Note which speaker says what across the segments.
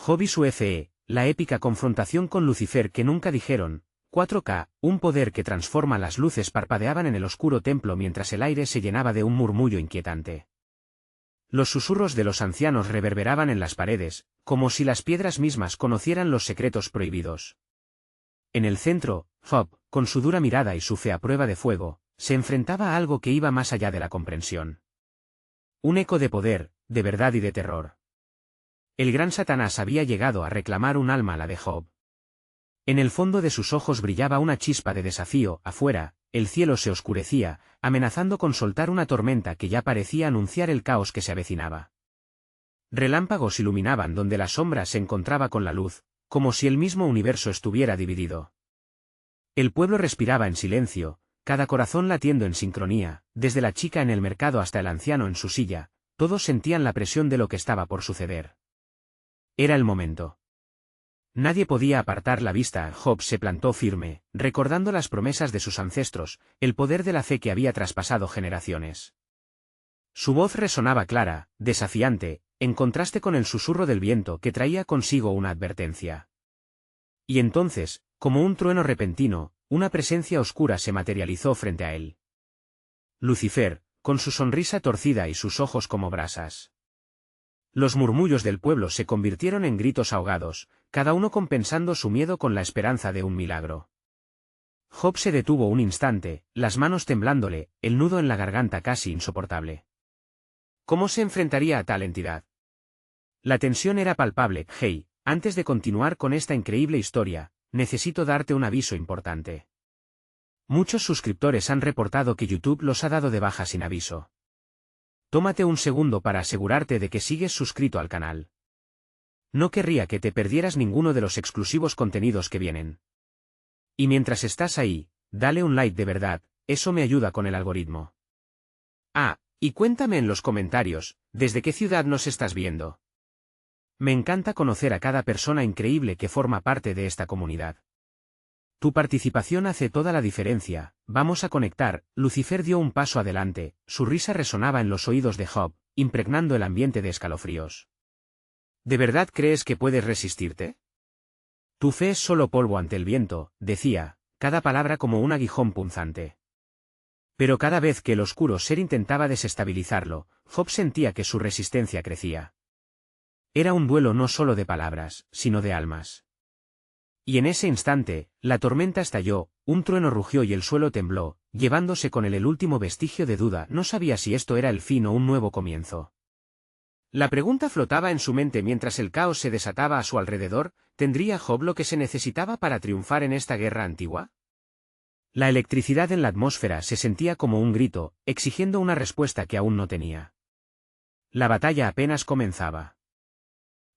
Speaker 1: Job y su Fe, la épica confrontación con Lucifer que nunca dijeron. 4K, un poder que transforma las luces parpadeaban en el oscuro templo mientras el aire se llenaba de un murmullo inquietante. Los susurros de los ancianos reverberaban en las paredes, como si las piedras mismas conocieran los secretos prohibidos. En el centro, Job, con su dura mirada y su fe a prueba de fuego, se enfrentaba a algo que iba más allá de la comprensión. Un eco de poder, de verdad y de terror. El gran Satanás había llegado a reclamar un alma a la de Job. En el fondo de sus ojos brillaba una chispa de desafío. Afuera, el cielo se oscurecía, amenazando con soltar una tormenta que ya parecía anunciar el caos que se avecinaba. Relámpagos iluminaban donde la sombra se encontraba con la luz, como si el mismo universo estuviera dividido. El pueblo respiraba en silencio, cada corazón latiendo en sincronía, desde la chica en el mercado hasta el anciano en su silla, todos sentían la presión de lo que estaba por suceder. Era el momento. Nadie podía apartar la vista. Job se plantó firme, recordando las promesas de sus ancestros, el poder de la fe que había traspasado generaciones. Su voz resonaba clara, desafiante, en contraste con el susurro del viento que traía consigo una advertencia. Y entonces, como un trueno repentino, una presencia oscura se materializó frente a él. Lucifer, con su sonrisa torcida y sus ojos como brasas. Los murmullos del pueblo se convirtieron en gritos ahogados, cada uno compensando su miedo con la esperanza de un milagro. Job se detuvo un instante, las manos temblándole, el nudo en la garganta casi insoportable. ¿Cómo se enfrentaría a tal entidad? La tensión era palpable. Hey, antes de continuar con esta increíble historia, necesito darte un aviso importante. Muchos suscriptores han reportado que YouTube los ha dado de baja sin aviso. Tómate un segundo para asegurarte de que sigues suscrito al canal. No querría que te perdieras ninguno de los exclusivos contenidos que vienen. Y mientras estás ahí, dale un like de verdad, eso me ayuda con el algoritmo. Ah, y cuéntame en los comentarios, ¿desde qué ciudad nos estás viendo? Me encanta conocer a cada persona increíble que forma parte de esta comunidad. Tu participación hace toda la diferencia. Vamos a conectar. Lucifer dio un paso adelante, su risa resonaba en los oídos de Job, impregnando el ambiente de escalofríos. ¿De verdad crees que puedes resistirte? Tu fe es solo polvo ante el viento, decía, cada palabra como un aguijón punzante. Pero cada vez que el oscuro ser intentaba desestabilizarlo, Job sentía que su resistencia crecía. Era un duelo no solo de palabras, sino de almas. Y en ese instante, la tormenta estalló, un trueno rugió y el suelo tembló, llevándose con él el último vestigio de duda. No sabía si esto era el fin o un nuevo comienzo. La pregunta flotaba en su mente mientras el caos se desataba a su alrededor. ¿Tendría Job lo que se necesitaba para triunfar en esta guerra antigua? La electricidad en la atmósfera se sentía como un grito, exigiendo una respuesta que aún no tenía. La batalla apenas comenzaba.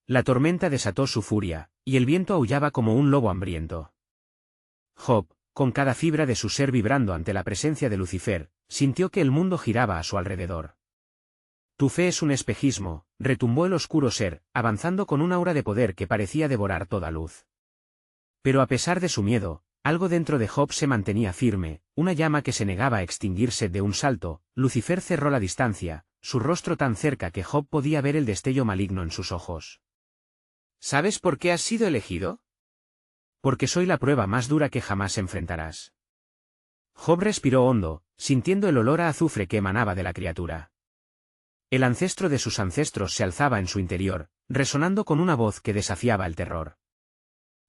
Speaker 1: La tormenta desató su furia, y el viento aullaba como un lobo hambriento. Job, con cada fibra de su ser vibrando ante la presencia de Lucifer, sintió que el mundo giraba a su alrededor. Tu fe es un espejismo, retumbó el oscuro ser, avanzando con un aura de poder que parecía devorar toda luz. Pero a pesar de su miedo, algo dentro de Job se mantenía firme, una llama que se negaba a extinguirse de un salto. Lucifer cerró la distancia, su rostro tan cerca que Job podía ver el destello maligno en sus ojos. ¿Sabes por qué has sido elegido? Porque soy la prueba más dura que jamás enfrentarás. Job respiró hondo, sintiendo el olor a azufre que emanaba de la criatura. El ancestro de sus ancestros se alzaba en su interior, resonando con una voz que desafiaba el terror.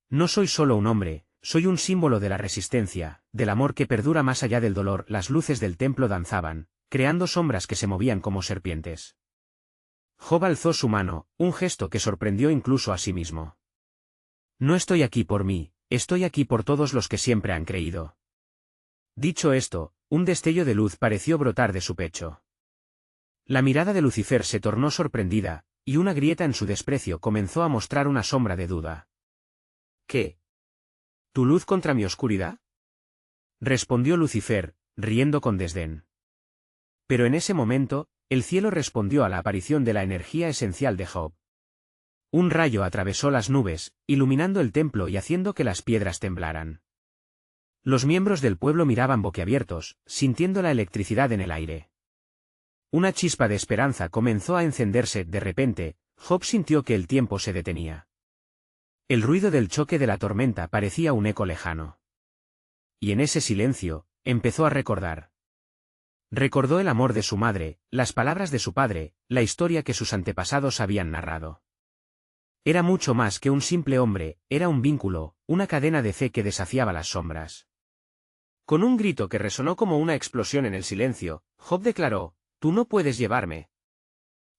Speaker 1: No soy solo un hombre, soy un símbolo de la resistencia, del amor que perdura más allá del dolor. Las luces del templo danzaban, creando sombras que se movían como serpientes. Job alzó su mano, un gesto que sorprendió incluso a sí mismo. No estoy aquí por mí, estoy aquí por todos los que siempre han creído. Dicho esto, un destello de luz pareció brotar de su pecho. La mirada de Lucifer se tornó sorprendida, y una grieta en su desprecio comenzó a mostrar una sombra de duda. ¿Qué? ¿Tu luz contra mi oscuridad? Respondió Lucifer, riendo con desdén. Pero en ese momento, el cielo respondió a la aparición de la energía esencial de Job. Un rayo atravesó las nubes, iluminando el templo y haciendo que las piedras temblaran. Los miembros del pueblo miraban boquiabiertos, sintiendo la electricidad en el aire. Una chispa de esperanza comenzó a encenderse. De repente, Job sintió que el tiempo se detenía. El ruido del choque de la tormenta parecía un eco lejano. Y en ese silencio, empezó a recordar. Recordó el amor de su madre, las palabras de su padre, la historia que sus antepasados habían narrado. Era mucho más que un simple hombre, era un vínculo, una cadena de fe que desafiaba las sombras. Con un grito que resonó como una explosión en el silencio, Job declaró: «Tú no puedes llevarme.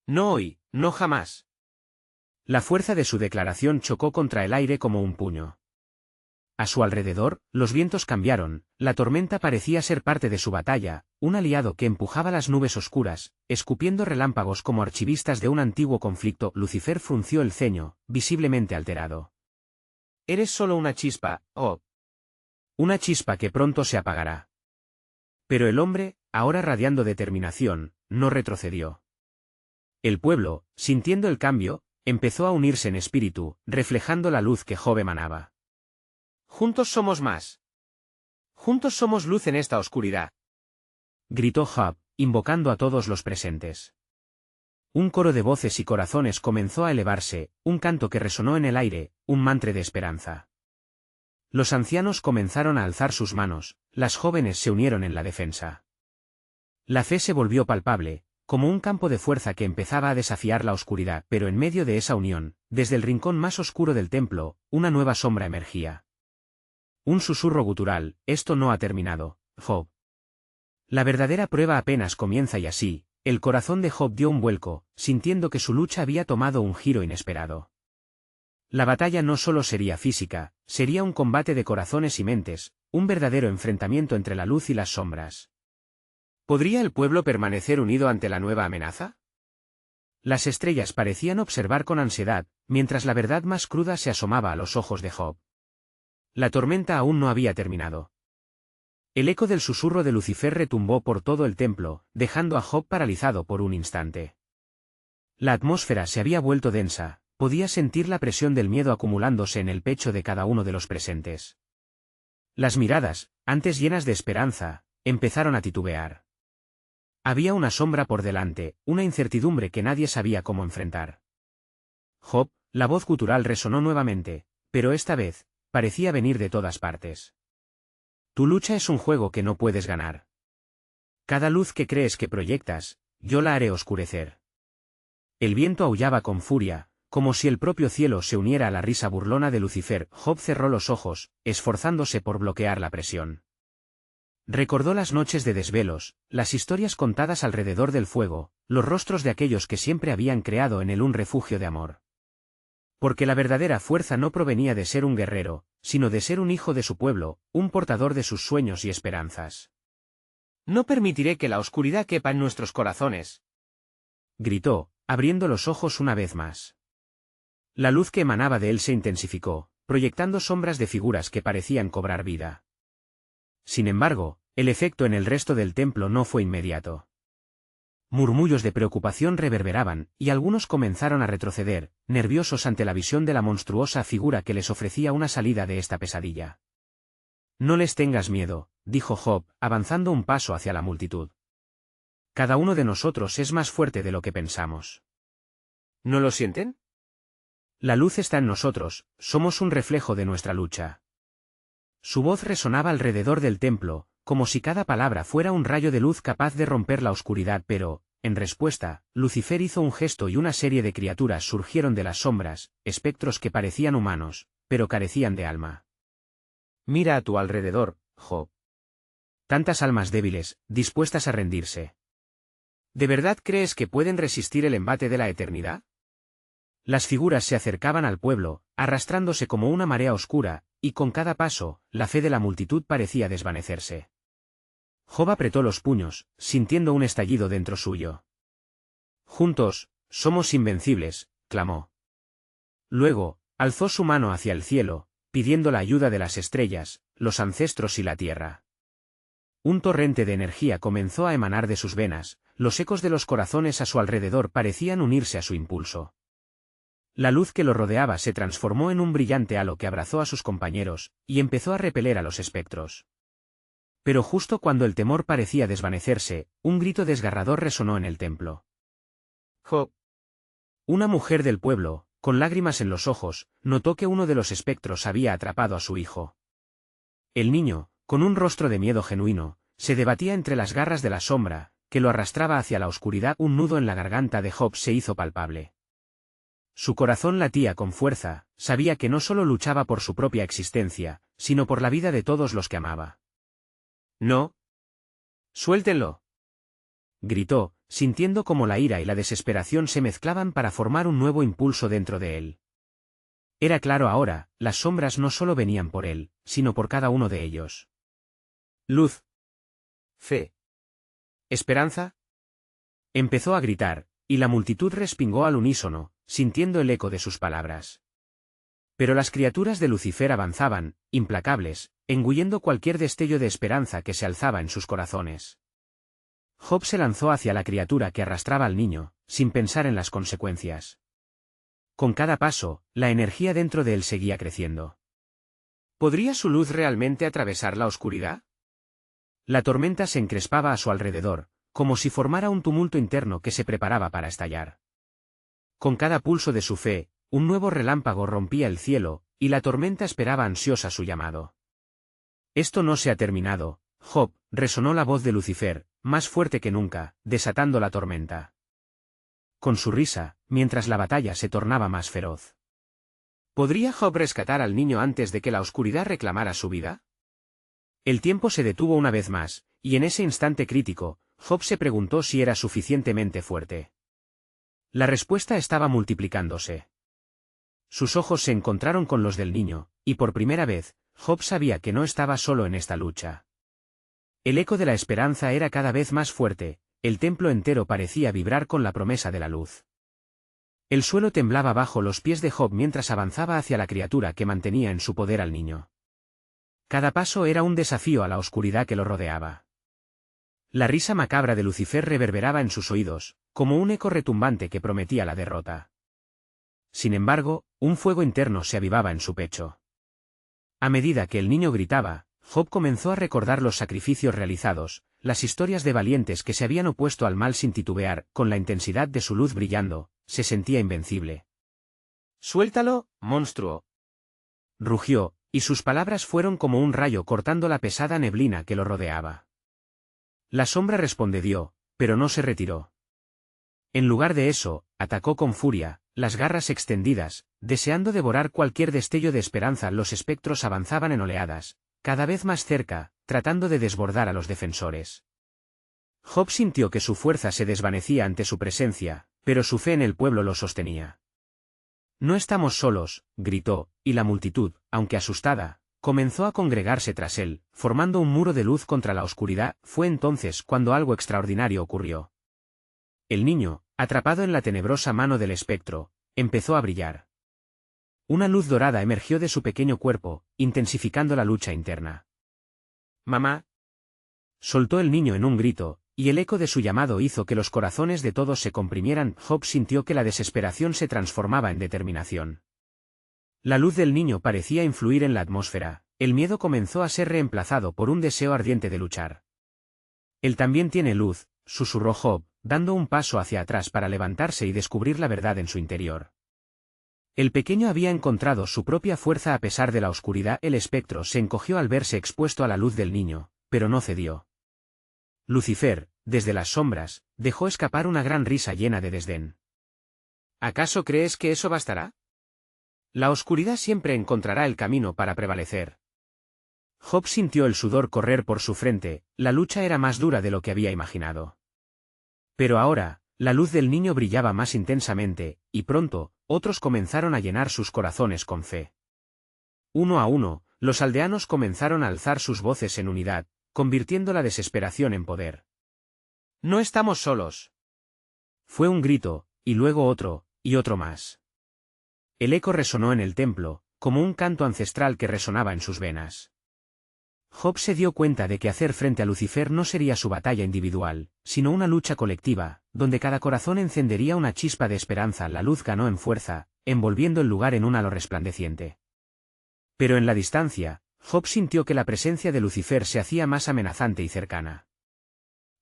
Speaker 1: No hoy, no jamás». La fuerza de su declaración chocó contra el aire como un puño. A su alrededor, los vientos cambiaron, la tormenta parecía ser parte de su batalla, un aliado que empujaba las nubes oscuras, escupiendo relámpagos como archivistas de un antiguo conflicto. Lucifer frunció el ceño, visiblemente alterado. «Eres solo una chispa, oh. Una chispa que pronto se apagará». Pero el hombre, ahora radiando determinación, no retrocedió. El pueblo, sintiendo el cambio, empezó a unirse en espíritu, reflejando la luz que Job emanaba. «Juntos somos más. Juntos somos luz en esta oscuridad», gritó Job, invocando a todos los presentes. Un coro de voces y corazones comenzó a elevarse, un canto que resonó en el aire, un mantra de esperanza. Los ancianos comenzaron a alzar sus manos, las jóvenes se unieron en la defensa. La fe se volvió palpable, como un campo de fuerza que empezaba a desafiar la oscuridad, pero en medio de esa unión, desde el rincón más oscuro del templo, una nueva sombra emergía. Un susurro gutural: «Esto no ha terminado, Job. La verdadera prueba apenas comienza». Y así, el corazón de Job dio un vuelco, sintiendo que su lucha había tomado un giro inesperado. La batalla no solo sería física, sería un combate de corazones y mentes, un verdadero enfrentamiento entre la luz y las sombras. ¿Podría el pueblo permanecer unido ante la nueva amenaza? Las estrellas parecían observar con ansiedad, mientras la verdad más cruda se asomaba a los ojos de Job. La tormenta aún no había terminado. El eco del susurro de Lucifer retumbó por todo el templo, dejando a Job paralizado por un instante. La atmósfera se había vuelto densa, podía sentir la presión del miedo acumulándose en el pecho de cada uno de los presentes. Las miradas, antes llenas de esperanza, empezaron a titubear. Había una sombra por delante, una incertidumbre que nadie sabía cómo enfrentar. Job, la voz gutural resonó nuevamente, pero esta vez, parecía venir de todas partes. Tu lucha es un juego que no puedes ganar. Cada luz que crees que proyectas, yo la haré oscurecer. El viento aullaba con furia, como si el propio cielo se uniera a la risa burlona de Lucifer. Job cerró los ojos, esforzándose por bloquear la presión. Recordó las noches de desvelos, las historias contadas alrededor del fuego, los rostros de aquellos que siempre habían creado en él un refugio de amor. Porque la verdadera fuerza no provenía de ser un guerrero, sino de ser un hijo de su pueblo, un portador de sus sueños y esperanzas. «No permitiré que la oscuridad quepa en nuestros corazones», gritó, abriendo los ojos una vez más. La luz que emanaba de él se intensificó, proyectando sombras de figuras que parecían cobrar vida. Sin embargo, el efecto en el resto del templo no fue inmediato. Murmullos de preocupación reverberaban, y algunos comenzaron a retroceder, nerviosos ante la visión de la monstruosa figura que les ofrecía una salida de esta pesadilla. «No les tengas miedo», dijo Job, avanzando un paso hacia la multitud. «Cada uno de nosotros es más fuerte de lo que pensamos». «¿No lo sienten? La luz está en nosotros, somos un reflejo de nuestra lucha». Su voz resonaba alrededor del templo, como si cada palabra fuera un rayo de luz capaz de romper la oscuridad, pero, en respuesta, Lucifer hizo un gesto y una serie de criaturas surgieron de las sombras, espectros que parecían humanos, pero carecían de alma. «Mira a tu alrededor, Job. Tantas almas débiles, dispuestas a rendirse. ¿De verdad crees que pueden resistir el embate de la eternidad?» Las figuras se acercaban al pueblo, arrastrándose como una marea oscura, y con cada paso, la fe de la multitud parecía desvanecerse. Job apretó los puños, sintiendo un estallido dentro suyo. «Juntos, somos invencibles», clamó. Luego, alzó su mano hacia el cielo, pidiendo la ayuda de las estrellas, los ancestros y la tierra. Un torrente de energía comenzó a emanar de sus venas, los ecos de los corazones a su alrededor parecían unirse a su impulso. La luz que lo rodeaba se transformó en un brillante halo que abrazó a sus compañeros, y empezó a repeler a los espectros. Pero justo cuando el temor parecía desvanecerse, un grito desgarrador resonó en el templo. «Job». Una mujer del pueblo, con lágrimas en los ojos, notó que uno de los espectros había atrapado a su hijo. El niño, con un rostro de miedo genuino, se debatía entre las garras de la sombra, que lo arrastraba hacia la oscuridad. Un nudo en la garganta de Job se hizo palpable. Su corazón latía con fuerza, sabía que no solo luchaba por su propia existencia, sino por la vida de todos los que amaba. «No. Suéltenlo», gritó, sintiendo como la ira y la desesperación se mezclaban para formar un nuevo impulso dentro de él. Era claro ahora, las sombras no solo venían por él, sino por cada uno de ellos. «Luz. Fe. Esperanza». Empezó a gritar, y la multitud respingó al unísono, sintiendo el eco de sus palabras. Pero las criaturas de Lucifer avanzaban, implacables, engullendo cualquier destello de esperanza que se alzaba en sus corazones. Job se lanzó hacia la criatura que arrastraba al niño, sin pensar en las consecuencias. Con cada paso, la energía dentro de él seguía creciendo. ¿Podría su luz realmente atravesar la oscuridad? La tormenta se encrespaba a su alrededor, como si formara un tumulto interno que se preparaba para estallar. Con cada pulso de su fe, un nuevo relámpago rompía el cielo, y la tormenta esperaba ansiosa su llamado. «Esto no se ha terminado, Job», resonó la voz de Lucifer, más fuerte que nunca, desatando la tormenta. Con su risa, mientras la batalla se tornaba más feroz. ¿Podría Job rescatar al niño antes de que la oscuridad reclamara su vida? El tiempo se detuvo una vez más, y en ese instante crítico, Job se preguntó si era suficientemente fuerte. La respuesta estaba multiplicándose. Sus ojos se encontraron con los del niño, y por primera vez, Job sabía que no estaba solo en esta lucha. El eco de la esperanza era cada vez más fuerte, el templo entero parecía vibrar con la promesa de la luz. El suelo temblaba bajo los pies de Job mientras avanzaba hacia la criatura que mantenía en su poder al niño. Cada paso era un desafío a la oscuridad que lo rodeaba. La risa macabra de Lucifer reverberaba en sus oídos, como un eco retumbante que prometía la derrota. Sin embargo, un fuego interno se avivaba en su pecho. A medida que el niño gritaba, Job comenzó a recordar los sacrificios realizados, las historias de valientes que se habían opuesto al mal sin titubear. Con la intensidad de su luz brillando, se sentía invencible. «Suéltalo, monstruo», rugió, y sus palabras fueron como un rayo cortando la pesada neblina que lo rodeaba. La sombra respondió, pero no se retiró. En lugar de eso, atacó con furia, las garras extendidas, deseando devorar cualquier destello de esperanza. Los espectros avanzaban en oleadas, cada vez más cerca, tratando de desbordar a los defensores. Job sintió que su fuerza se desvanecía ante su presencia, pero su fe en el pueblo lo sostenía. «No estamos solos», gritó, y la multitud, aunque asustada, comenzó a congregarse tras él, formando un muro de luz contra la oscuridad. Fue entonces cuando algo extraordinario ocurrió. El niño, atrapado en la tenebrosa mano del espectro, empezó a brillar. Una luz dorada emergió de su pequeño cuerpo, intensificando la lucha interna. «Mamá», soltó el niño en un grito, y el eco de su llamado hizo que los corazones de todos se comprimieran. Job sintió que la desesperación se transformaba en determinación. La luz del niño parecía influir en la atmósfera, el miedo comenzó a ser reemplazado por un deseo ardiente de luchar. «Él también tiene luz», susurró Job, dando un paso hacia atrás para levantarse y descubrir la verdad en su interior. El pequeño había encontrado su propia fuerza a pesar de la oscuridad. El espectro se encogió al verse expuesto a la luz del niño, pero no cedió. Lucifer, desde las sombras, dejó escapar una gran risa llena de desdén. «¿Acaso crees que eso bastará? La oscuridad siempre encontrará el camino para prevalecer». Job sintió el sudor correr por su frente, la lucha era más dura de lo que había imaginado. Pero ahora, la luz del niño brillaba más intensamente, y pronto, otros comenzaron a llenar sus corazones con fe. Uno a uno, los aldeanos comenzaron a alzar sus voces en unidad, convirtiendo la desesperación en poder. «No estamos solos». Fue un grito, y luego otro, y otro más. El eco resonó en el templo, como un canto ancestral que resonaba en sus venas. Job se dio cuenta de que hacer frente a Lucifer no sería su batalla individual, sino una lucha colectiva, donde cada corazón encendería una chispa de esperanza. La luz ganó en fuerza, envolviendo el lugar en un halo resplandeciente. Pero en la distancia, Job sintió que la presencia de Lucifer se hacía más amenazante y cercana.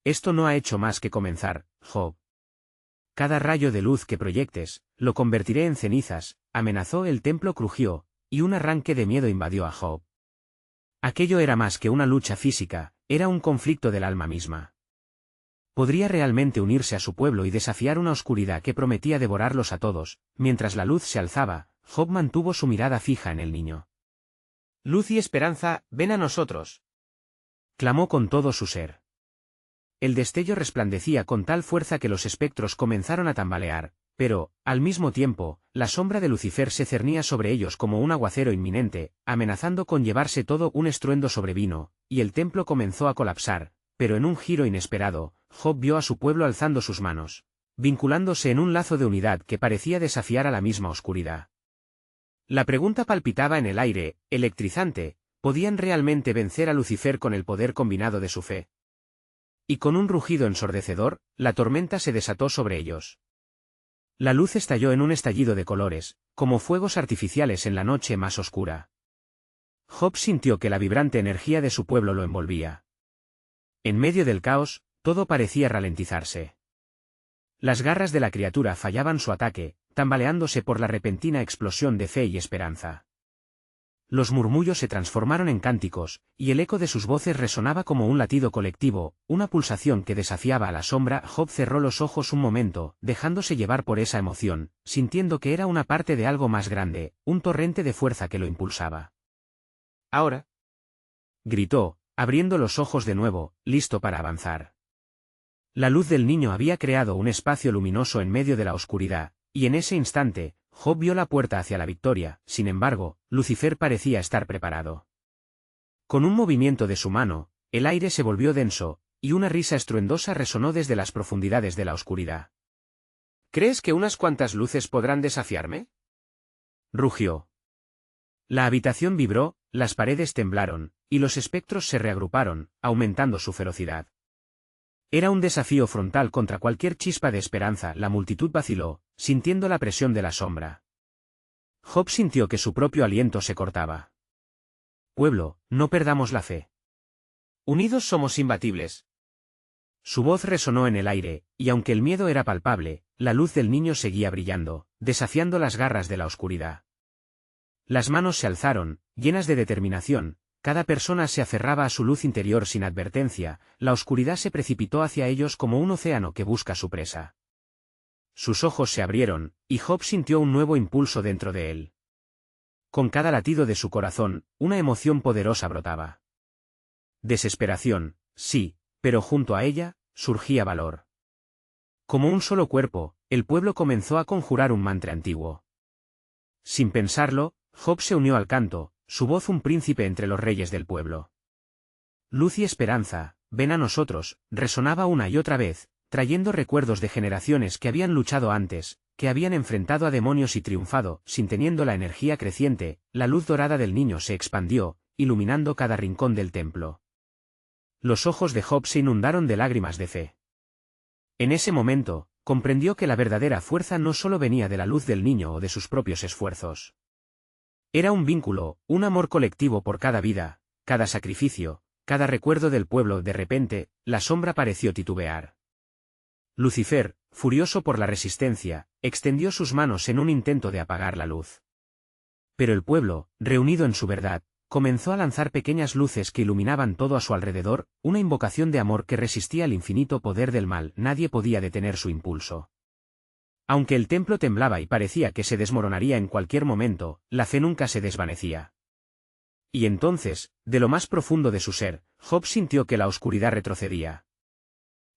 Speaker 1: «Esto no ha hecho más que comenzar, Job». Cada rayo de luz que proyectes, lo convertiré en cenizas, amenazó. El templo crujió, y un arranque de miedo invadió a Job. Aquello era más que una lucha física, era un conflicto del alma misma. Podría realmente unirse a su pueblo y desafiar una oscuridad que prometía devorarlos a todos. Mientras la luz se alzaba, Job mantuvo su mirada fija en el niño.
Speaker 2: Luz y esperanza, ven a nosotros.
Speaker 1: Clamó con todo su ser. El destello resplandecía con tal fuerza que los espectros comenzaron a tambalear, pero, al mismo tiempo, la sombra de Lucifer se cernía sobre ellos como un aguacero inminente, amenazando con llevarse todo. Un estruendo sobrevino, y el templo comenzó a colapsar, pero en un giro inesperado, Job vio a su pueblo alzando sus manos, vinculándose en un lazo de unidad que parecía desafiar a la misma oscuridad. La pregunta palpitaba en el aire, electrizante: ¿podían realmente vencer a Lucifer con el poder combinado de su fe? Y con un rugido ensordecedor, la tormenta se desató sobre ellos. La luz estalló en un estallido de colores, como fuegos artificiales en la noche más oscura. Job sintió que la vibrante energía de su pueblo lo envolvía. En medio del caos, todo parecía ralentizarse. Las garras de la criatura fallaban su ataque, tambaleándose por la repentina explosión de fe y esperanza. Los murmullos se transformaron en cánticos, y el eco de sus voces resonaba como un latido colectivo, una pulsación que desafiaba a la sombra. Job cerró los ojos un momento, dejándose llevar por esa emoción, sintiendo que era una parte de algo más grande, un torrente de fuerza que lo impulsaba.
Speaker 2: Ahora,
Speaker 1: gritó, abriendo los ojos de nuevo, listo para avanzar. La luz del niño había creado un espacio luminoso en medio de la oscuridad, y en ese instante, Job vio la puerta hacia la victoria. Sin embargo, Lucifer parecía estar preparado. Con un movimiento de su mano, el aire se volvió denso, y una risa estruendosa resonó desde las profundidades de la oscuridad.
Speaker 2: ¿crees que unas cuantas luces podrán desafiarme?,
Speaker 1: rugió. La habitación vibró, las paredes temblaron, y los espectros se reagruparon, aumentando su ferocidad. Era un desafío frontal contra cualquier chispa de esperanza. La multitud vaciló, sintiendo la presión de la sombra. Job sintió que su propio aliento se cortaba. Pueblo, no perdamos la fe.
Speaker 2: Unidos somos imbatibles.
Speaker 1: Su voz resonó en el aire, y aunque el miedo era palpable, la luz del niño seguía brillando, desafiando las garras de la oscuridad. Las manos se alzaron, llenas de determinación. Cada persona se aferraba a su luz interior sin advertencia. La oscuridad se precipitó hacia ellos como un océano que busca su presa. Sus ojos se abrieron, y Job sintió un nuevo impulso dentro de él. Con cada latido de su corazón, una emoción poderosa brotaba. Desesperación, sí, pero junto a ella, surgía valor. Como un solo cuerpo, el pueblo comenzó a conjurar un mantra antiguo. Sin pensarlo, Job se unió al canto, su voz un príncipe entre los reyes del pueblo. Luz y esperanza, ven a nosotros, resonaba una y otra vez, trayendo recuerdos de generaciones que habían luchado antes, que habían enfrentado a demonios y triunfado. Teniendo la energía creciente, la luz dorada del niño se expandió, iluminando cada rincón del templo. Los ojos de Job se inundaron de lágrimas de fe. En ese momento, comprendió que la verdadera fuerza no solo venía de la luz del niño o de sus propios esfuerzos. Era un vínculo, un amor colectivo por cada vida, cada sacrificio, cada recuerdo del pueblo. De repente, la sombra pareció titubear. Lucifer, furioso por la resistencia, extendió sus manos en un intento de apagar la luz. Pero el pueblo, reunido en su verdad, comenzó a lanzar pequeñas luces que iluminaban todo a su alrededor, una invocación de amor que resistía al infinito poder del mal. Nadie podía detener su impulso. Aunque el templo temblaba y parecía que se desmoronaría en cualquier momento, la fe nunca se desvanecía. Y entonces, de lo más profundo de su ser, Job sintió que la oscuridad retrocedía.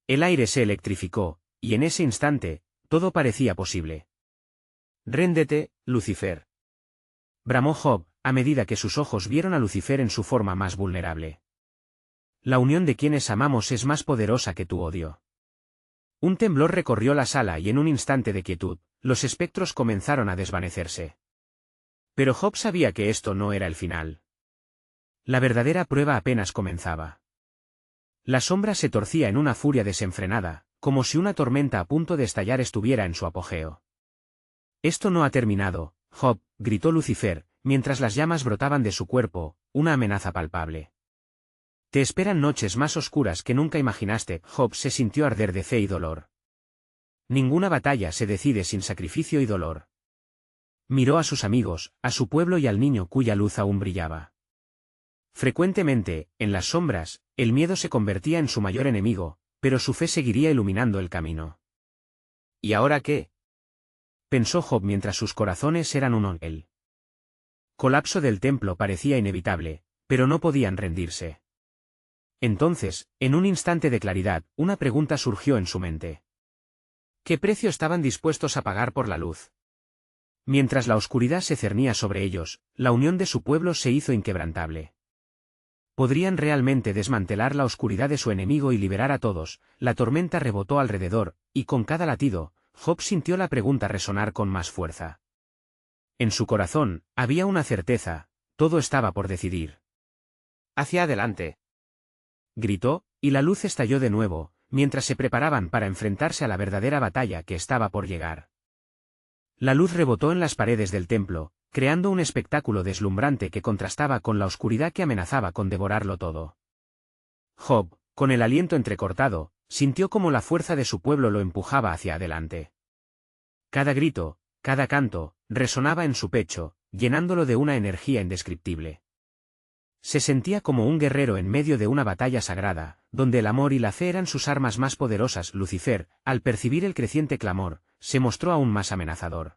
Speaker 1: El aire se electrificó, y en ese instante, todo parecía posible. «Réndete, Lucifer», bramó Job, a medida que sus ojos vieron a Lucifer en su forma más vulnerable. La unión de quienes amamos es más poderosa que tu odio. Un temblor recorrió la sala y en un instante de quietud, los espectros comenzaron a desvanecerse. Pero Job sabía que esto no era el final. La verdadera prueba apenas comenzaba. La sombra se torcía en una furia desenfrenada, como si una tormenta a punto de estallar estuviera en su apogeo. «Esto no ha terminado, Job», gritó Lucifer, mientras las llamas brotaban de su cuerpo, una amenaza palpable. «Te esperan noches más oscuras que nunca imaginaste». Job se sintió arder de fe y dolor. Ninguna batalla se decide sin sacrificio y dolor. Miró a sus amigos, a su pueblo y al niño cuya luz aún brillaba. Frecuentemente, en las sombras, el miedo se convertía en su mayor enemigo, pero su fe seguiría iluminando el camino.
Speaker 2: ¿Y ahora qué?
Speaker 1: Pensó Job mientras sus corazones eran uno. El colapso del templo parecía inevitable, pero no podían rendirse. Entonces, en un instante de claridad, una pregunta surgió en su mente.
Speaker 2: ¿Qué precio estaban dispuestos a pagar por la luz?
Speaker 1: Mientras la oscuridad se cernía sobre ellos, la unión de su pueblo se hizo inquebrantable. ¿Podrían realmente desmantelar la oscuridad de su enemigo y liberar a todos? La tormenta rebotó alrededor, y con cada latido, Job sintió la pregunta resonar con más fuerza. En su corazón, había una certeza, todo estaba por decidir.
Speaker 2: Hacia adelante.
Speaker 1: Gritó, y la luz estalló de nuevo, mientras se preparaban para enfrentarse a la verdadera batalla que estaba por llegar. La luz rebotó en las paredes del templo, creando un espectáculo deslumbrante que contrastaba con la oscuridad que amenazaba con devorarlo todo. Job, con el aliento entrecortado, sintió como la fuerza de su pueblo lo empujaba hacia adelante. Cada grito, cada canto, resonaba en su pecho, llenándolo de una energía indescriptible. Se sentía como un guerrero en medio de una batalla sagrada, donde el amor y la fe eran sus armas más poderosas. Lucifer, al percibir el creciente clamor, se mostró aún más amenazador.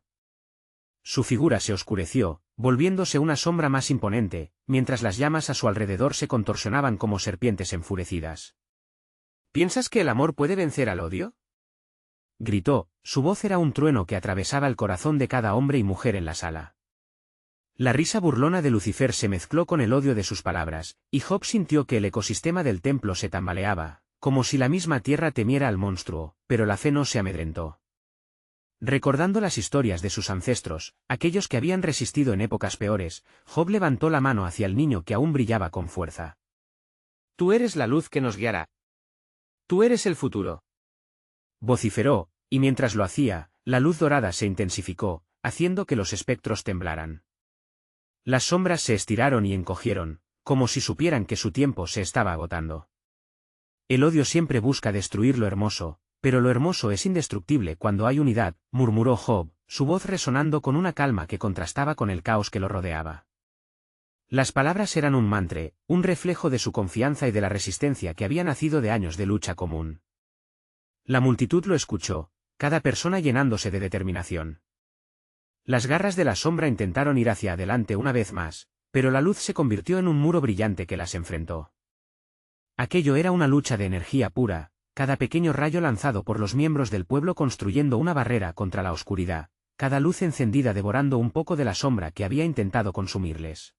Speaker 1: Su figura se oscureció, volviéndose una sombra más imponente, mientras las llamas a su alrededor se contorsionaban como serpientes enfurecidas.
Speaker 2: ¿Piensas que el amor puede vencer al odio?
Speaker 1: Gritó, su voz era un trueno que atravesaba el corazón de cada hombre y mujer en la sala. La risa burlona de Lucifer se mezcló con el odio de sus palabras, y Job sintió que el ecosistema del templo se tambaleaba, como si la misma tierra temiera al monstruo, pero la fe no se amedrentó. Recordando las historias de sus ancestros, aquellos que habían resistido en épocas peores, Job levantó la mano hacia el niño que aún brillaba con fuerza.
Speaker 2: Tú eres la luz que nos guiará. Tú eres el futuro.
Speaker 1: Vociferó, y mientras lo hacía, la luz dorada se intensificó, haciendo que los espectros temblaran. Las sombras se estiraron y encogieron, como si supieran que su tiempo se estaba agotando. El odio siempre busca destruir lo hermoso, pero lo hermoso es indestructible cuando hay unidad, murmuró Job, su voz resonando con una calma que contrastaba con el caos que lo rodeaba. Las palabras eran un mantra, un reflejo de su confianza y de la resistencia que había nacido de años de lucha común. La multitud lo escuchó, cada persona llenándose de determinación. Las garras de la sombra intentaron ir hacia adelante una vez más, pero la luz se convirtió en un muro brillante que las enfrentó. Aquello era una lucha de energía pura, cada pequeño rayo lanzado por los miembros del pueblo construyendo una barrera contra la oscuridad, cada luz encendida devorando un poco de la sombra que había intentado consumirles.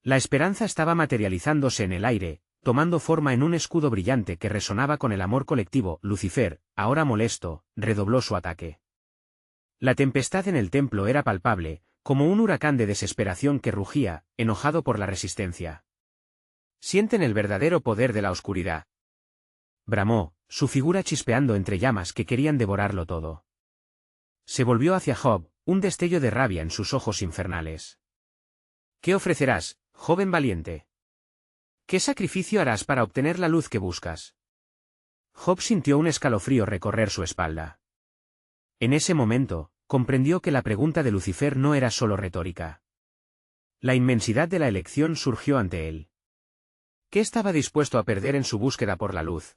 Speaker 1: La esperanza estaba materializándose en el aire, tomando forma en un escudo brillante que resonaba con el amor colectivo. Lucifer, ahora molesto, redobló su ataque. La tempestad en el templo era palpable, como un huracán de desesperación que rugía, enojado por la resistencia.
Speaker 2: Sienten el verdadero poder de la oscuridad.
Speaker 1: Bramó, su figura chispeando entre llamas que querían devorarlo todo. Se volvió hacia Job, un destello de rabia en sus ojos infernales.
Speaker 2: ¿Qué ofrecerás, joven valiente? ¿Qué sacrificio harás para obtener la luz que buscas?
Speaker 1: Job sintió un escalofrío recorrer su espalda. En ese momento, comprendió que la pregunta de Lucifer no era solo retórica. La inmensidad de la elección surgió ante él.
Speaker 2: ¿Qué estaba dispuesto a perder en su búsqueda por la luz?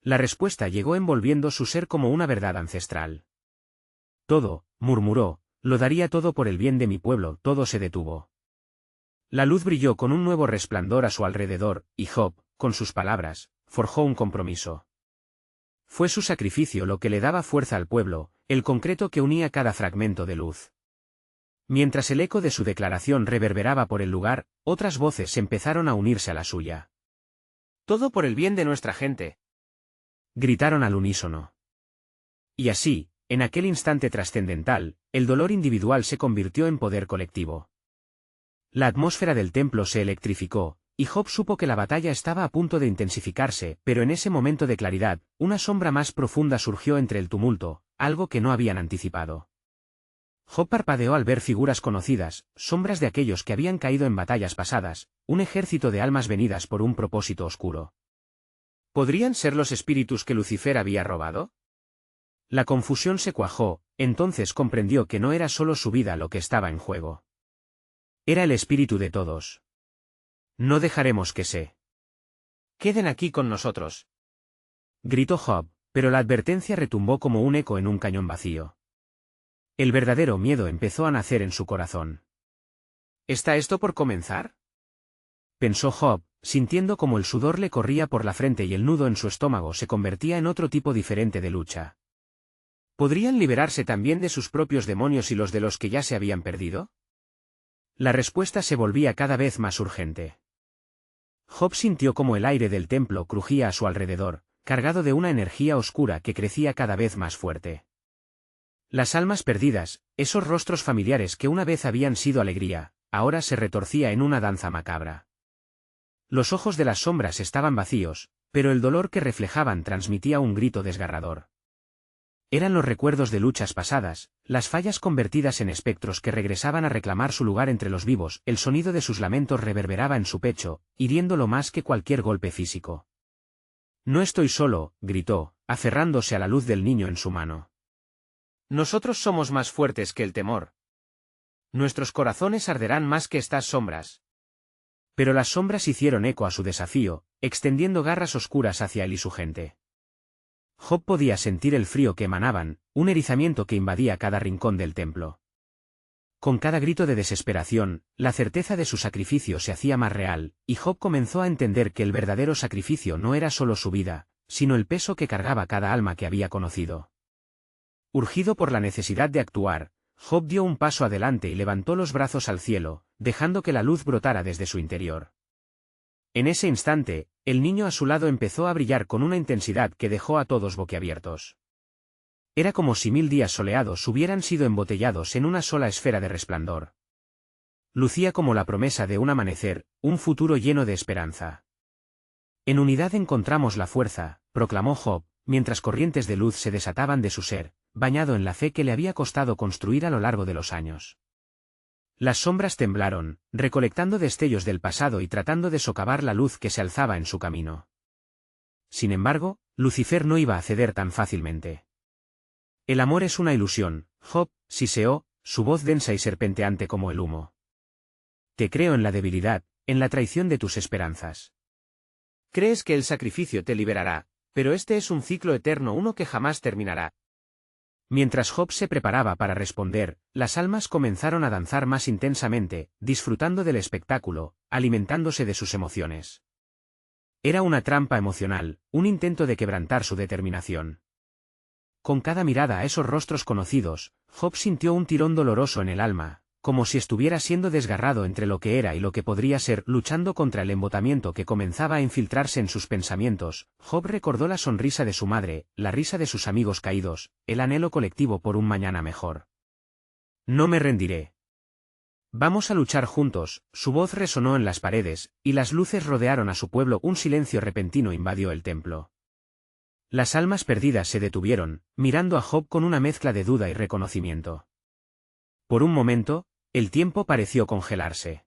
Speaker 1: La respuesta llegó envolviendo su ser como una verdad ancestral. Todo, murmuró, lo daría todo por el bien de mi pueblo. Todo se detuvo. La luz brilló con un nuevo resplandor a su alrededor, y Job, con sus palabras, forjó un compromiso. Fue su sacrificio lo que le daba fuerza al pueblo, el concreto que unía cada fragmento de luz. Mientras el eco de su declaración reverberaba por el lugar, otras voces empezaron a unirse a la suya.
Speaker 2: Todo por el bien de nuestra gente.
Speaker 1: Gritaron al unísono. Y así, en aquel instante trascendental, el dolor individual se convirtió en poder colectivo. La atmósfera del templo se electrificó, y Job supo que la batalla estaba a punto de intensificarse, pero en ese momento de claridad, una sombra más profunda surgió entre el tumulto, algo que no habían anticipado. Job parpadeó al ver figuras conocidas, sombras de aquellos que habían caído en batallas pasadas, un ejército de almas venidas por un propósito oscuro.
Speaker 2: ¿Podrían ser los espíritus que Lucifer había robado?
Speaker 1: La confusión se cuajó, entonces comprendió que no era solo su vida lo que estaba en juego. Era el espíritu de todos. No dejaremos que se queden aquí con nosotros, gritó Job, pero la advertencia retumbó como un eco en un cañón vacío. El verdadero miedo empezó a nacer en su corazón. ¿Está esto por comenzar?, pensó Job, sintiendo como el sudor le corría por la frente y el nudo en su estómago se convertía en otro tipo diferente de lucha. ¿Podrían liberarse también de sus propios demonios y los de los que ya se habían perdido? La respuesta se volvía cada vez más urgente. Job sintió como el aire del templo crujía a su alrededor, cargado de una energía oscura que crecía cada vez más fuerte. Las almas perdidas, esos rostros familiares que una vez habían sido alegría, ahora se retorcía en una danza macabra. Los ojos de las sombras estaban vacíos, pero el dolor que reflejaban transmitía un grito desgarrador. Eran los recuerdos de luchas pasadas, las fallas convertidas en espectros que regresaban a reclamar su lugar entre los vivos. El sonido de sus lamentos reverberaba en su pecho, hiriéndolo más que cualquier golpe físico. «No estoy solo», gritó, aferrándose a la luz del niño en su mano. «Nosotros somos más fuertes que el temor. Nuestros corazones arderán más que estas sombras». Pero las sombras hicieron eco a su desafío, extendiendo garras oscuras hacia él y su gente. Job podía sentir el frío que emanaban, un erizamiento que invadía cada rincón del templo. Con cada grito de desesperación, la certeza de su sacrificio se hacía más real, y Job comenzó a entender que el verdadero sacrificio no era solo su vida, sino el peso que cargaba cada alma que había conocido. Urgido por la necesidad de actuar, Job dio un paso adelante y levantó los brazos al cielo, dejando que la luz brotara desde su interior. En ese instante, el niño a su lado empezó a brillar con una intensidad que dejó a todos boquiabiertos. Era como si 1000 días soleados hubieran sido embotellados en una sola esfera de resplandor. Lucía como la promesa de un amanecer, un futuro lleno de esperanza. «En unidad encontramos la fuerza», proclamó Job, mientras corrientes de luz se desataban de su ser, bañado en la fe que le había costado construir a lo largo de los años. Las sombras temblaron, recolectando destellos del pasado y tratando de socavar la luz que se alzaba en su camino. Sin embargo, Lucifer no iba a ceder tan fácilmente. «El amor es una ilusión, Job», siseó, su voz densa y serpenteante como el humo. «Te creo en la debilidad, en la traición de tus esperanzas. Crees que el sacrificio te liberará, pero este es un ciclo eterno, uno que jamás terminará». Mientras Job se preparaba para responder, las almas comenzaron a danzar más intensamente, disfrutando del espectáculo, alimentándose de sus emociones. Era una trampa emocional, un intento de quebrantar su determinación. Con cada mirada a esos rostros conocidos, Job sintió un tirón doloroso en el alma, como si estuviera siendo desgarrado entre lo que era y lo que podría ser, luchando contra el embotamiento que comenzaba a infiltrarse en sus pensamientos. Job recordó la sonrisa de su madre, la risa de sus amigos caídos, el anhelo colectivo por un mañana mejor. «No me rendiré. Vamos a luchar juntos», su voz resonó en las paredes, y las luces rodearon a su pueblo. Un silencio repentino invadió el templo. Las almas perdidas se detuvieron, mirando a Job con una mezcla de duda y reconocimiento. Por un momento, el tiempo pareció congelarse.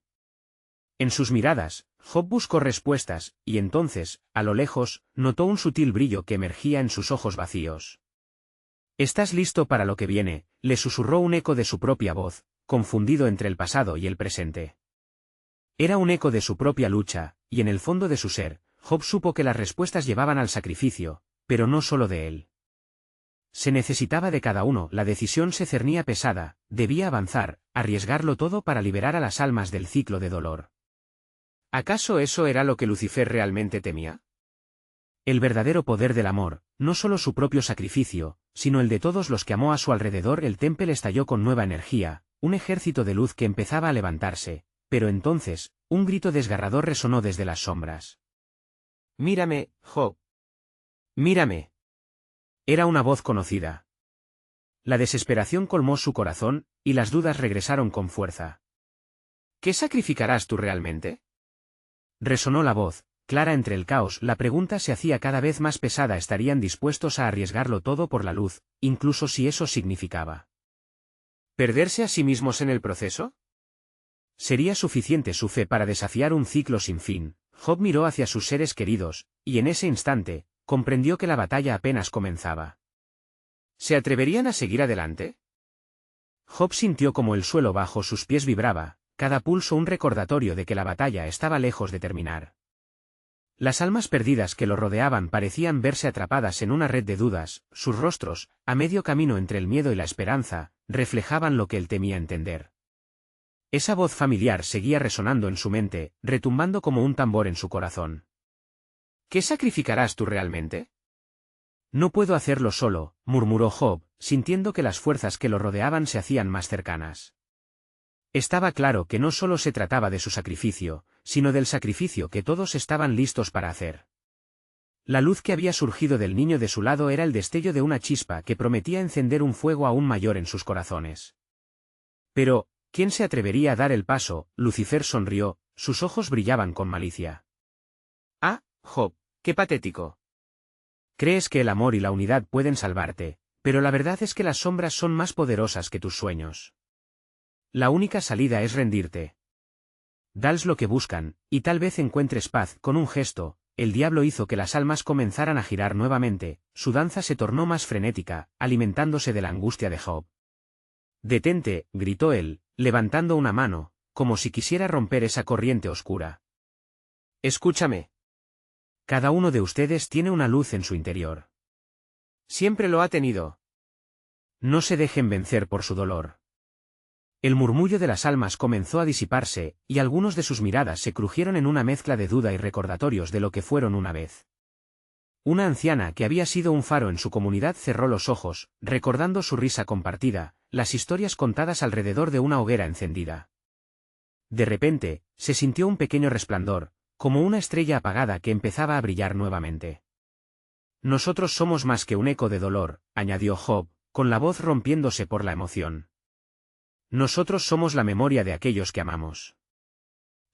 Speaker 1: En sus miradas, Job buscó respuestas, y entonces, a lo lejos, notó un sutil brillo que emergía en sus ojos vacíos. «¿Estás listo para lo que viene?», le susurró un eco de su propia voz, confundido entre el pasado y el presente. Era un eco de su propia lucha, y en el fondo de su ser, Job supo que las respuestas llevaban al sacrificio, pero no solo de él. Se necesitaba de cada uno, la decisión se cernía pesada, debía avanzar, arriesgarlo todo para liberar a las almas del ciclo de dolor. ¿Acaso eso era lo que Lucifer realmente temía? El verdadero poder del amor, no solo su propio sacrificio, sino el de todos los que amó a su alrededor. El templo estalló con nueva energía, un ejército de luz que empezaba a levantarse, pero entonces, un grito desgarrador resonó desde las sombras. «Mírame, Job. Mírame». Era una voz conocida. La desesperación colmó su corazón, y las dudas regresaron con fuerza. «¿Qué sacrificarás tú realmente?», resonó la voz, clara entre el caos. La pregunta se hacía cada vez más pesada. ¿Estarían dispuestos a arriesgarlo todo por la luz, incluso si eso significaba perderse a sí mismos en el proceso? ¿Sería suficiente su fe para desafiar un ciclo sin fin? Job miró hacia sus seres queridos, y en ese instante, comprendió que la batalla apenas comenzaba.
Speaker 2: ¿Se atreverían a seguir adelante?
Speaker 1: Job sintió como el suelo bajo sus pies vibraba, cada pulso un recordatorio de que la batalla estaba lejos de terminar. Las almas perdidas que lo rodeaban parecían verse atrapadas en una red de dudas, sus rostros, a medio camino entre el miedo y la esperanza, reflejaban lo que él temía entender. Esa voz familiar seguía resonando en su mente, retumbando como un tambor en su corazón.
Speaker 2: ¿Qué sacrificarás tú realmente?
Speaker 1: No puedo hacerlo solo, murmuró Job, sintiendo que las fuerzas que lo rodeaban se hacían más cercanas. Estaba claro que no solo se trataba de su sacrificio, sino del sacrificio que todos estaban listos para hacer. La luz que había surgido del niño de su lado era el destello de una chispa que prometía encender un fuego aún mayor en sus corazones. Pero, ¿quién se atrevería a dar el paso? Lucifer sonrió, sus ojos brillaban con malicia.
Speaker 2: Ah, Job, qué patético.
Speaker 1: Crees que el amor y la unidad pueden salvarte, pero la verdad es que las sombras son más poderosas que tus sueños. La única salida es rendirte. Dales lo que buscan, y tal vez encuentres paz. Con un gesto, el diablo hizo que las almas comenzaran a girar nuevamente, su danza se tornó más frenética, alimentándose de la angustia de Job. «Detente», gritó él, levantando una mano, como si quisiera romper esa corriente oscura.
Speaker 2: «Escúchame.
Speaker 1: Cada uno de ustedes tiene una luz en su interior.
Speaker 2: Siempre lo ha tenido.
Speaker 1: No se dejen vencer por su dolor». El murmullo de las almas comenzó a disiparse, y algunos de sus miradas se crujieron en una mezcla de duda y recordatorios de lo que fueron una vez. Una anciana que había sido un faro en su comunidad cerró los ojos, recordando su risa compartida, las historias contadas alrededor de una hoguera encendida. De repente, se sintió un pequeño resplandor, como una estrella apagada que empezaba a brillar nuevamente. «Nosotros somos más que un eco de dolor», añadió Job, con la voz rompiéndose por la emoción. «Nosotros somos la memoria de aquellos que amamos.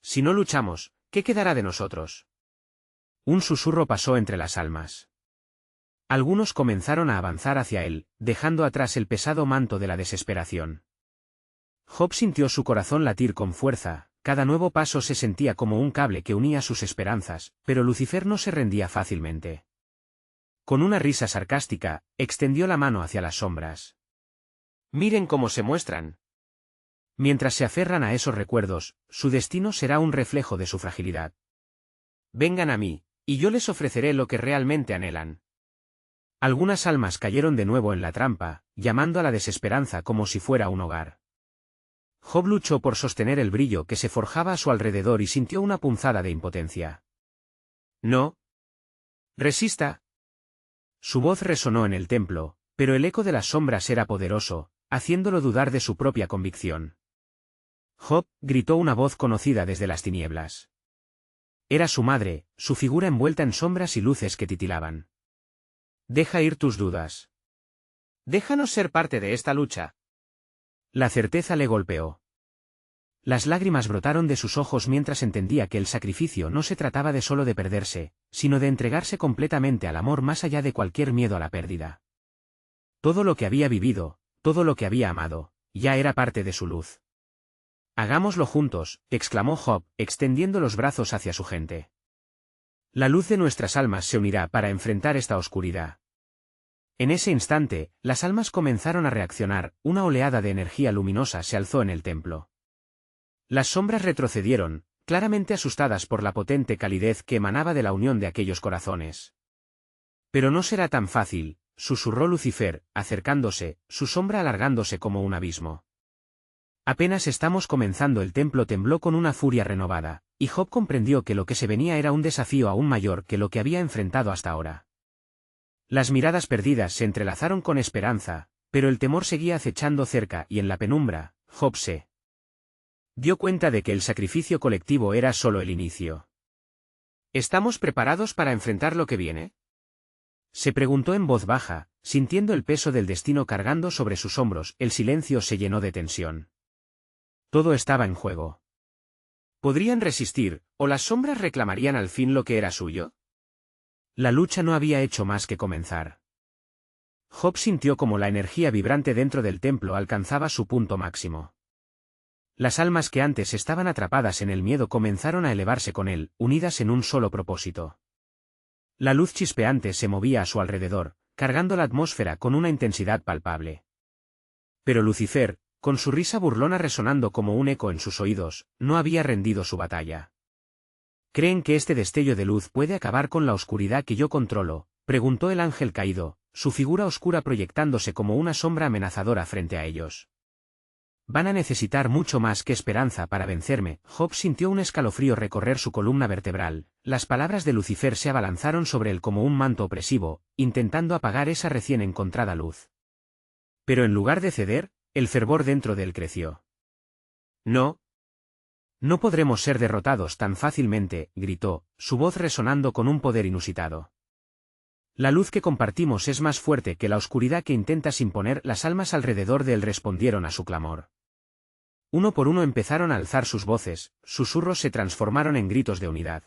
Speaker 2: Si no luchamos, ¿qué quedará de nosotros?».
Speaker 1: Un susurro pasó entre las almas. Algunos comenzaron a avanzar hacia él, dejando atrás el pesado manto de la desesperación. Job sintió su corazón latir con fuerza, cada nuevo paso se sentía como un cable que unía sus esperanzas, pero Lucifer no se rendía fácilmente. Con una risa sarcástica, extendió la mano hacia las sombras.
Speaker 2: «Miren cómo se muestran».
Speaker 1: Mientras se aferran a esos recuerdos, su destino será un reflejo de su fragilidad.
Speaker 2: «Vengan a mí, y yo les ofreceré lo que realmente anhelan».
Speaker 1: Algunas almas cayeron de nuevo en la trampa, llamando a la desesperanza como si fuera un hogar. Job luchó por sostener el brillo que se forjaba a su alrededor y sintió una punzada de impotencia.
Speaker 2: «No. Resista».
Speaker 1: Su voz resonó en el templo, pero el eco de las sombras era poderoso, haciéndolo dudar de su propia convicción. «Job», gritó una voz conocida desde las tinieblas. Era su madre, su figura envuelta en sombras y luces que titilaban. «Deja ir tus dudas.
Speaker 2: Déjanos ser parte de esta lucha».
Speaker 1: La certeza le golpeó. Las lágrimas brotaron de sus ojos mientras entendía que el sacrificio no se trataba de solo de perderse, sino de entregarse completamente al amor más allá de cualquier miedo a la pérdida. Todo lo que había vivido, todo lo que había amado, ya era parte de su luz. «Hagámoslo juntos», exclamó Job, extendiendo los brazos hacia su gente. «La luz de nuestras almas se unirá para enfrentar esta oscuridad». En ese instante, las almas comenzaron a reaccionar, una oleada de energía luminosa se alzó en el templo. Las sombras retrocedieron, claramente asustadas por la potente calidez que emanaba de la unión de aquellos corazones. «Pero no será tan fácil», susurró Lucifer, acercándose, su sombra alargándose como un abismo. Apenas estamos comenzando. El templo tembló con una furia renovada, y Job comprendió que lo que se venía era un desafío aún mayor que lo que había enfrentado hasta ahora. Las miradas perdidas se entrelazaron con esperanza, pero el temor seguía acechando cerca y en la penumbra, Job se dio cuenta de que el sacrificio colectivo era solo el inicio.
Speaker 2: ¿Estamos preparados para enfrentar lo que viene?,
Speaker 1: se preguntó en voz baja, sintiendo el peso del destino cargando sobre sus hombros. El silencio se llenó de tensión. Todo estaba en juego.
Speaker 2: ¿Podrían resistir, o las sombras reclamarían al fin lo que era suyo?
Speaker 1: La lucha no había hecho más que comenzar. Job sintió como la energía vibrante dentro del templo alcanzaba su punto máximo. Las almas que antes estaban atrapadas en el miedo comenzaron a elevarse con él, unidas en un solo propósito. La luz chispeante se movía a su alrededor, cargando la atmósfera con una intensidad palpable. Pero Lucifer, con su risa burlona resonando como un eco en sus oídos, no había rendido su batalla. ¿Creen que este destello de luz puede acabar con la oscuridad que yo controlo?, preguntó el ángel caído, su figura oscura proyectándose como una sombra amenazadora frente a ellos. Van a necesitar mucho más que esperanza para vencerme. Job sintió un escalofrío recorrer su columna vertebral. Las palabras de Lucifer se abalanzaron sobre él como un manto opresivo, intentando apagar esa recién encontrada luz. Pero en lugar de ceder, el fervor dentro de él creció. No. No podremos ser derrotados tan fácilmente, gritó, su voz resonando con un poder inusitado. La luz que compartimos es más fuerte que la oscuridad que intentas imponer. Las almas alrededor de él respondieron a su clamor. Uno por uno empezaron a alzar sus voces, susurros se transformaron en gritos de unidad.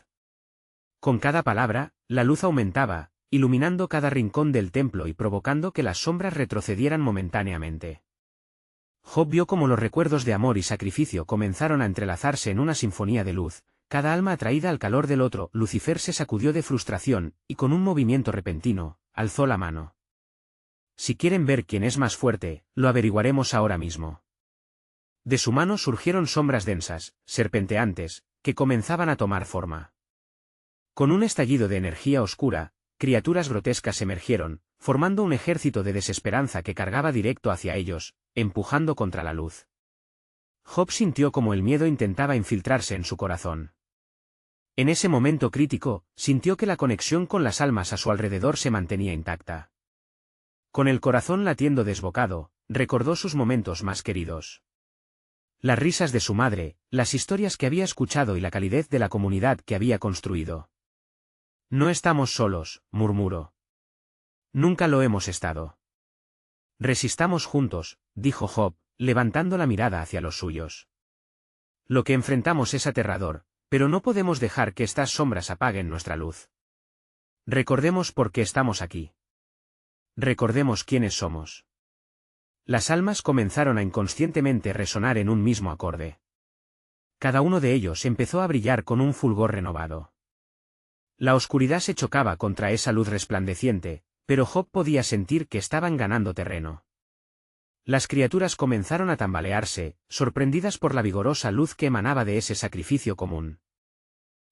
Speaker 1: Con cada palabra, la luz aumentaba, iluminando cada rincón del templo y provocando que las sombras retrocedieran momentáneamente. Job vio cómo los recuerdos de amor y sacrificio comenzaron a entrelazarse en una sinfonía de luz, cada alma atraída al calor del otro. Lucifer se sacudió de frustración, y con un movimiento repentino, alzó la mano. Si quieren ver quién es más fuerte, lo averiguaremos ahora mismo. De su mano surgieron sombras densas, serpenteantes, que comenzaban a tomar forma. Con un estallido de energía oscura, criaturas grotescas emergieron, formando un ejército de desesperanza que cargaba directo hacia ellos, empujando contra la luz. Job sintió como el miedo intentaba infiltrarse en su corazón. En ese momento crítico, sintió que la conexión con las almas a su alrededor se mantenía intacta. Con el corazón latiendo desbocado, recordó sus momentos más queridos. Las risas de su madre, las historias que había escuchado y la calidez de la comunidad que había construido. No estamos solos, murmuró. Nunca lo hemos estado. Resistamos juntos, dijo Job, levantando la mirada hacia los suyos. Lo que enfrentamos es aterrador, pero no podemos dejar que estas sombras apaguen nuestra luz. Recordemos por qué estamos aquí. Recordemos quiénes somos. Las almas comenzaron a inconscientemente resonar en un mismo acorde. Cada uno de ellos empezó a brillar con un fulgor renovado. La oscuridad se chocaba contra esa luz resplandeciente, pero Job podía sentir que estaban ganando terreno. Las criaturas comenzaron a tambalearse, sorprendidas por la vigorosa luz que emanaba de ese sacrificio común.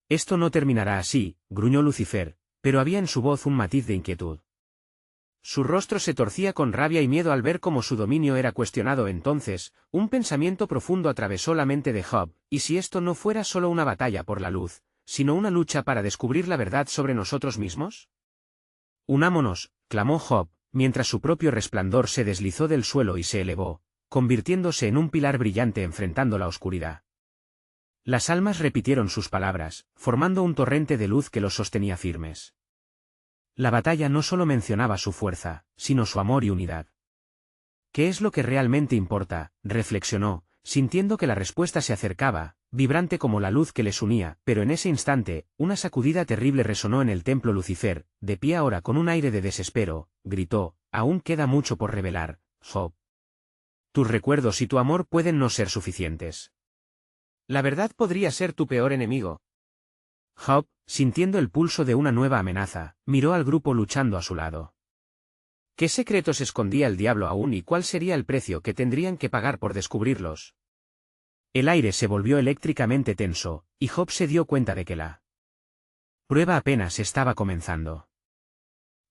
Speaker 1: Esto no terminará así, gruñó Lucifer, pero había en su voz un matiz de inquietud. Su rostro se torcía con rabia y miedo al ver cómo su dominio era cuestionado. Entonces, un pensamiento profundo atravesó la mente de Job, ¿y si esto no fuera solo una batalla por la luz, sino una lucha para descubrir la verdad sobre nosotros mismos? Unámonos, clamó Job, mientras su propio resplandor se deslizó del suelo y se elevó, convirtiéndose en un pilar brillante enfrentando la oscuridad. Las almas repitieron sus palabras, formando un torrente de luz que los sostenía firmes. La batalla no solo mencionaba su fuerza, sino su amor y unidad. ¿Qué es lo que realmente importa?, reflexionó, sintiendo que la respuesta se acercaba, vibrante como la luz que les unía, pero en ese instante, una sacudida terrible resonó en el templo. Lucifer, de pie ahora con un aire de desespero, gritó, aún queda mucho por revelar, Job. Tus recuerdos y tu amor pueden no ser suficientes. La verdad podría ser tu peor enemigo. Job, sintiendo el pulso de una nueva amenaza, miró al grupo luchando a su lado. ¿Qué secretos escondía el diablo aún y cuál sería el precio que tendrían que pagar por descubrirlos? El aire se volvió eléctricamente tenso, y Job se dio cuenta de que la prueba apenas estaba comenzando.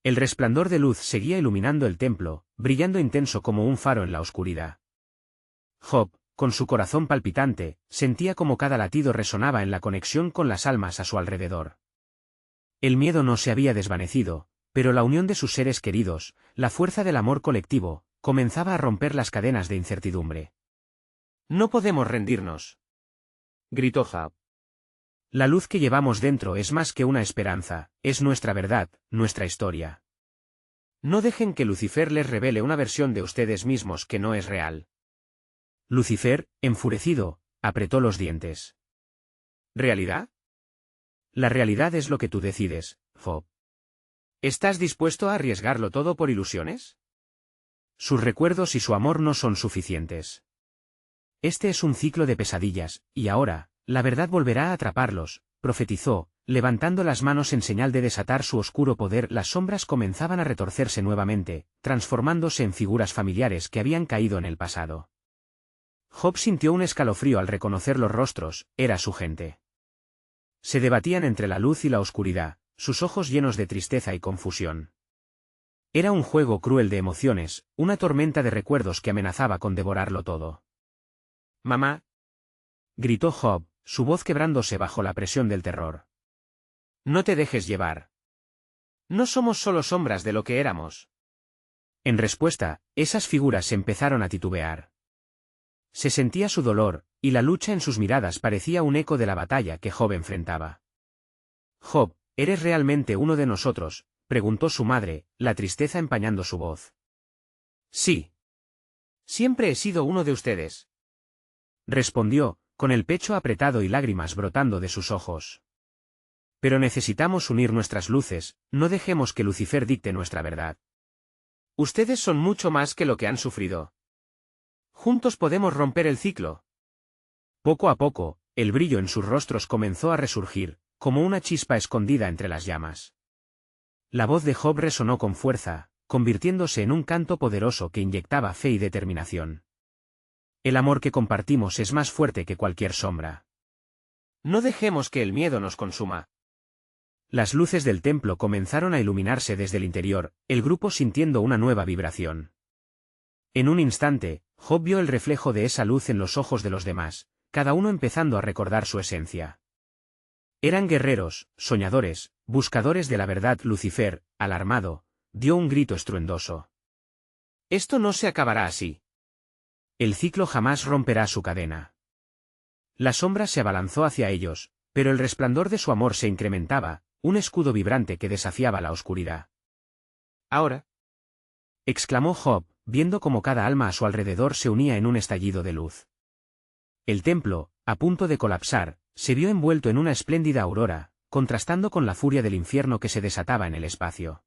Speaker 1: El resplandor de luz seguía iluminando el templo, brillando intenso como un faro en la oscuridad. Job, con su corazón palpitante, sentía como cada latido resonaba en la conexión con las almas a su alrededor. El miedo no se había desvanecido, pero la unión de sus seres queridos, la fuerza del amor colectivo, comenzaba a romper las cadenas de incertidumbre. No podemos rendirnos, gritó Job. La luz que llevamos dentro es más que una esperanza, es nuestra verdad, nuestra historia. No dejen que Lucifer les revele una versión de ustedes mismos que no es real. Lucifer, enfurecido, apretó los dientes. ¿Realidad? La realidad es lo que tú decides, Job. ¿Estás dispuesto a arriesgarlo todo por ilusiones? Sus recuerdos y su amor no son suficientes. Este es un ciclo de pesadillas, y ahora, la verdad volverá a atraparlos, profetizó, Levantando las manos en señal de desatar su oscuro poder, las sombras comenzaban a retorcerse nuevamente, transformándose en figuras familiares que habían caído en el pasado. Job sintió un escalofrío al reconocer los rostros, era su gente. Se debatían entre la luz y la oscuridad, sus ojos llenos de tristeza y confusión. Era un juego cruel de emociones, una tormenta de recuerdos que amenazaba con devorarlo todo. «Mamá», gritó Job, su voz quebrándose bajo la presión del terror. «No te dejes llevar. No somos solo sombras de lo que éramos». En respuesta, esas figuras empezaron a titubear. Se sentía su dolor, y la lucha en sus miradas parecía un eco de la batalla que Job enfrentaba. «Job, ¿eres realmente uno de nosotros?», preguntó su madre, la tristeza empañando su voz. «Sí. Siempre he sido uno de ustedes», respondió, con el pecho apretado y lágrimas brotando de sus ojos. «Pero necesitamos unir nuestras luces, no dejemos que Lucifer dicte nuestra verdad. Ustedes son mucho más que lo que han sufrido. Juntos podemos romper el ciclo». Poco a poco, el brillo en sus rostros comenzó a resurgir, como una chispa escondida entre las llamas. La voz de Job resonó con fuerza, convirtiéndose en un canto poderoso que inyectaba fe y determinación. «El amor que compartimos es más fuerte que cualquier sombra. No dejemos que el miedo nos consuma». Las luces del templo comenzaron a iluminarse desde el interior, el grupo sintiendo una nueva vibración. En un instante, Job vio el reflejo de esa luz en los ojos de los demás, cada uno empezando a recordar su esencia. Eran guerreros, soñadores, buscadores de la verdad. Lucifer, alarmado, dio un grito estruendoso. «Esto no se acabará así. El ciclo jamás romperá su cadena». La sombra se abalanzó hacia ellos, pero el resplandor de su amor se incrementaba, un escudo vibrante que desafiaba la oscuridad. «Ahora», exclamó Job, viendo cómo cada alma a su alrededor se unía en un estallido de luz. El templo, a punto de colapsar, se vio envuelto en una espléndida aurora, contrastando con la furia del infierno que se desataba en el espacio.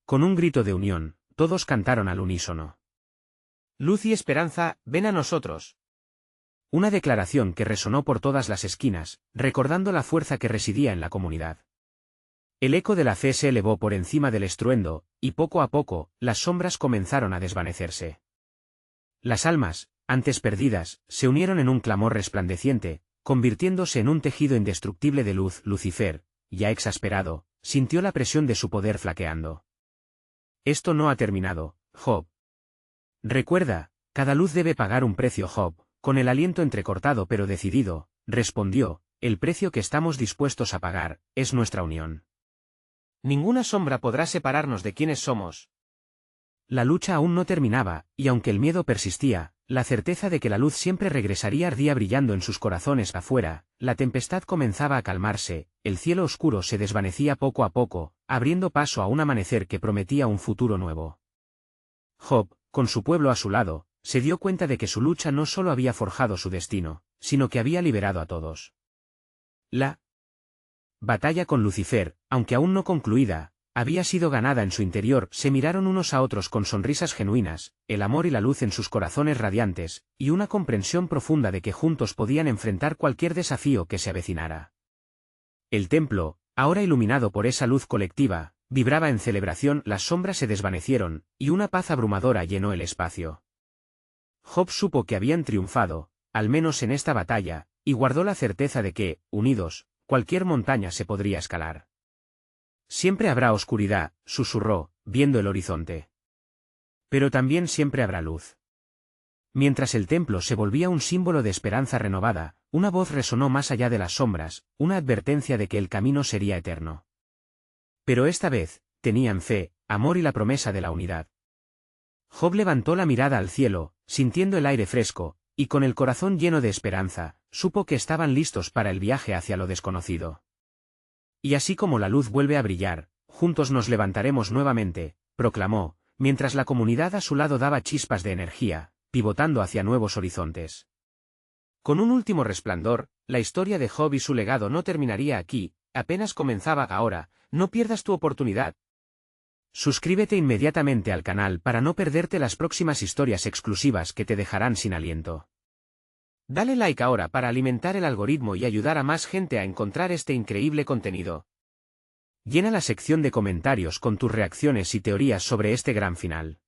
Speaker 1: Con un grito de unión, todos cantaron al unísono. «Luz y esperanza, ven a nosotros». Una declaración que resonó por todas las esquinas, recordando la fuerza que residía en la comunidad. El eco de la fe se elevó por encima del estruendo, y poco a poco, las sombras comenzaron a desvanecerse. Las almas, antes perdidas, se unieron en un clamor resplandeciente, convirtiéndose en un tejido indestructible de luz. Lucifer, ya exasperado, sintió la presión de su poder flaqueando. «Esto no ha terminado, Job. Recuerda, cada luz debe pagar un precio». Job, con el aliento entrecortado pero decidido, respondió: «El precio que estamos dispuestos a pagar, es nuestra unión. Ninguna sombra podrá separarnos de quienes somos». La lucha aún no terminaba, y aunque el miedo persistía, la certeza de que la luz siempre regresaría ardía brillando en sus corazones. Afuera, la tempestad comenzaba a calmarse, el cielo oscuro se desvanecía poco a poco, abriendo paso a un amanecer que prometía un futuro nuevo. Job, con su pueblo a su lado, se dio cuenta de que su lucha no solo había forjado su destino, sino que había liberado a todos. La batalla con Lucifer, aunque aún no concluida, había sido ganada en su interior. Se miraron unos a otros con sonrisas genuinas, el amor y la luz en sus corazones radiantes, y una comprensión profunda de que juntos podían enfrentar cualquier desafío que se avecinara. El templo, ahora iluminado por esa luz colectiva, vibraba en celebración. Las sombras se desvanecieron, y una paz abrumadora llenó el espacio. Job supo que habían triunfado, al menos en esta batalla, y guardó la certeza de que, unidos, cualquier montaña se podría escalar. «Siempre habrá oscuridad», susurró, viendo el horizonte. «Pero también siempre habrá luz». Mientras el templo se volvía un símbolo de esperanza renovada, una voz resonó más allá de las sombras, una advertencia de que el camino sería eterno. Pero esta vez, tenían fe, amor y la promesa de la unidad. Job levantó la mirada al cielo, sintiendo el aire fresco, y con el corazón lleno de esperanza, supo que estaban listos para el viaje hacia lo desconocido. «Y así como la luz vuelve a brillar, juntos nos levantaremos nuevamente», proclamó, mientras la comunidad a su lado daba chispas de energía, pivotando hacia nuevos horizontes. Con un último resplandor, la historia de Job y su legado no terminaría aquí, apenas comenzaba. Ahora, no pierdas tu oportunidad. Suscríbete inmediatamente al canal para no perderte las próximas historias exclusivas que te dejarán sin aliento. Dale like ahora para alimentar el algoritmo y ayudar a más gente a encontrar este increíble contenido. Llena la sección de comentarios con tus reacciones y teorías sobre este gran final.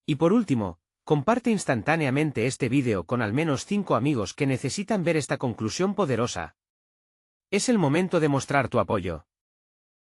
Speaker 1: Y por último, comparte instantáneamente este vídeo con al menos 5 amigos que necesitan ver esta conclusión poderosa. Es el momento de mostrar tu apoyo.